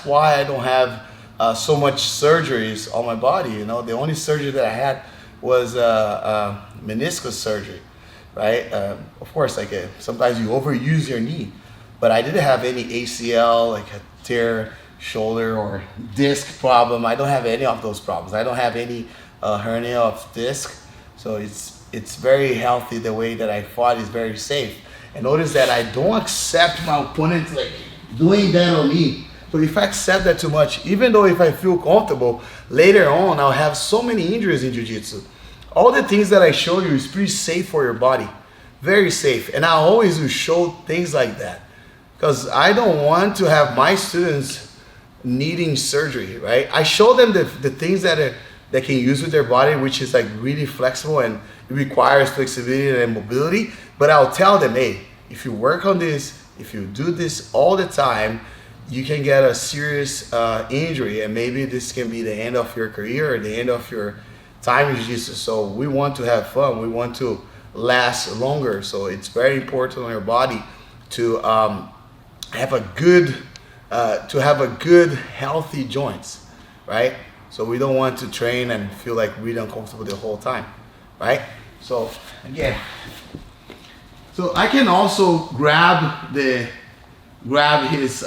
that's why I don't have so much surgeries on my body. You know, the only surgery that I had was meniscus surgery, right? Of course, like sometimes you overuse your knee, but I didn't have any ACL, like a tear shoulder or disc problem. I don't have any of those problems. I don't have any hernia of disc. So it's very healthy. The way that I fought is very safe. And notice that I don't accept my opponent like doing that on me. So if I accept that too much, even though if I feel comfortable, later on I'll have so many injuries in jiu-jitsu. All the things that I show you is pretty safe for your body. Very safe. And I always will show things like that. Because I don't want to have my students needing surgery, right? I show them the things that they can use with their body, which is like really flexible and it requires flexibility and mobility. But I'll tell them, hey, if you work on this, if you do this all the time, you can get a serious injury, and maybe this can be the end of your career or the end of your time in jiu-jitsu. So we want to have fun. We want to last longer. So it's very important on your body to have a good, healthy joints, right? So we don't want to train and feel like really uncomfortable the whole time, right? So again, so I can also grab his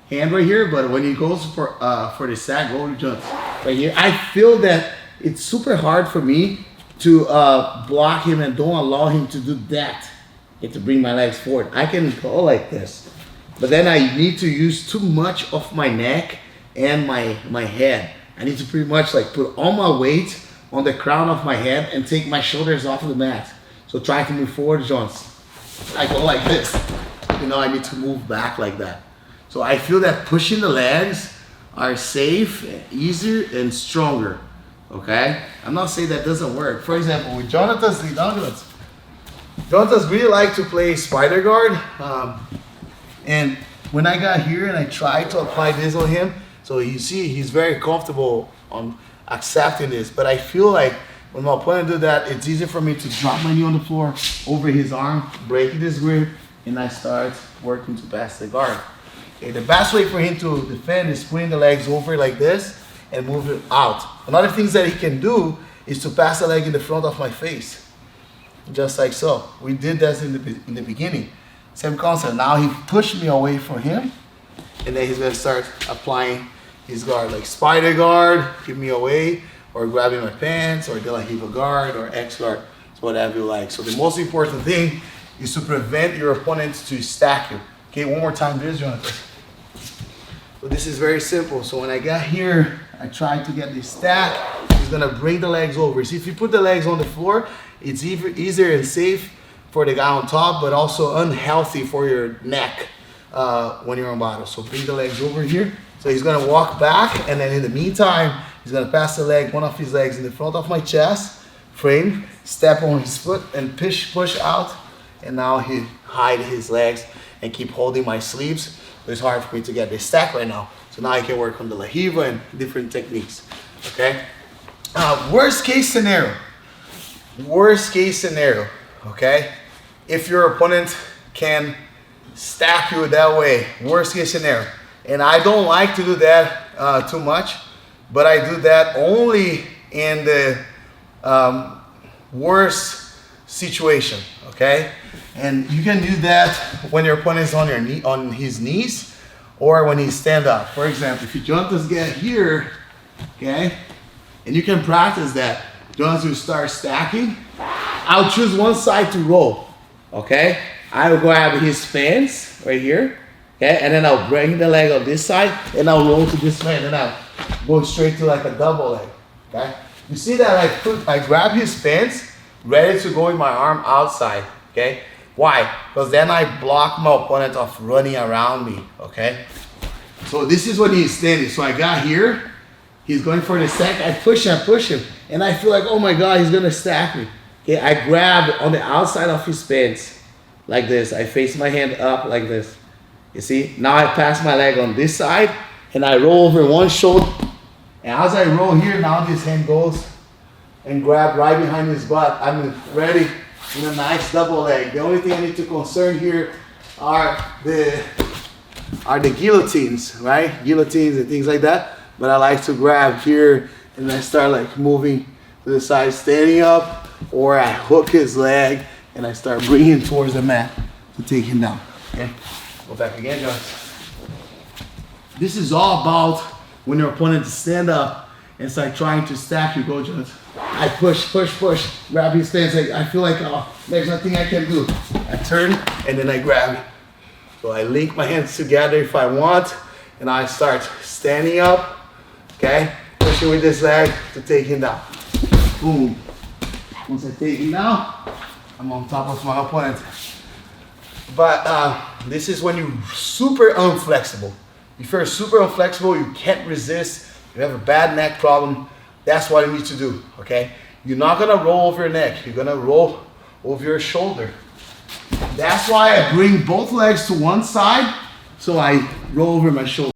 hand right here, but when he goes for the sack roller jumps right here, I feel that it's super hard for me to block him and don't allow him to do that and to bring my legs forward. I can go like this, but then I need to use too much of my neck and my head. I need to pretty much like put all my weight on the crown of my head and take my shoulders off of the mat. So try to move forward, Jones. I go like this. You know, I need to move back like that. So I feel that pushing the legs are safe, easier, and stronger. Okay? I'm not saying that doesn't work. For example, with Jonathan's really like to play spider guard. And when I got here and I tried to apply this on him, so you see he's very comfortable on accepting this. But I feel like when my opponent do that, it's easier for me to drop my knee on the floor over his arm, break this grip, and I start working to pass the guard. Okay, the best way for him to defend is putting the legs over like this and move it out. Another thing that he can do is to pass the leg in the front of my face, just like so. We did that in the beginning. Same concept. Now he pushed me away from him, and then he's gonna start applying his guard, like spider guard, keep me away, or grabbing my pants, or De La Riva guard, or X guard, so whatever you like. So the most important thing is to prevent your opponent to stack you. Okay, one more time, this, Jonathan. So this is very simple. So when I got here, I tried to get this stack. He's gonna bring the legs over. See, if you put the legs on the floor, it's easier and safe for the guy on top, but also unhealthy for your neck when you're on bottom. So bring the legs over here. So he's gonna walk back, and then in the meantime, he's gonna pass the leg, one of his legs in the front of my chest, frame, step on his foot, and push out. And now he hide his legs and keep holding my sleeves. But it's hard for me to get this stack right now. So now I can work on the La Riva and different techniques, okay? Worst case scenario, okay? If your opponent can stack you that way, worst case scenario. And I don't like to do that too much, but I do that only in the worst situation, okay? And you can do that when your opponent is on his knees, or when he stand up. For example, if you Jonathan's get here, okay, and you can practice that. Jonathan will start stacking. I'll choose one side to roll, okay? I'll grab his fence right here, okay, and then I'll bring the leg on this side, and I'll roll to this way, and then I'll go straight to like a double leg, okay? You see that I grab his fence, ready to go with my arm outside, okay? Why? Because then I block my opponent of running around me, okay? So this is when he's standing. So I got here, he's going for the stack, I push him, and I feel like, oh my God, he's gonna stack me. Okay, I grab on the outside of his pants, like this. I face my hand up like this. You see? Now I pass my leg on this side, and I roll over one shoulder. And as I roll here, now this hand goes and grab right behind his butt. I'm ready in a nice double leg. The only thing I need to concern here are the are the guillotines, right? Guillotines and things like that. But I like to grab here and I start like moving to the side, standing up, or I hook his leg and I start bringing towards the mat to take him down. Okay, go back again, guys. This is all about when your opponent is stand up and start trying to stack you, go Jones. I push, grab his stance. I feel like, oh, there's nothing I can do. I turn and then I grab. So I link my hands together if I want, and I start standing up, okay? Pushing with this leg to take him down. Boom. Once I take him down, I'm on top of my opponent. But this is when you're super unflexible. If you're super unflexible, you can't resist, you have a bad neck problem, that's what you need to do, okay? You're not gonna roll over your neck, you're gonna roll over your shoulder. That's why I bring both legs to one side, so I roll over my shoulder.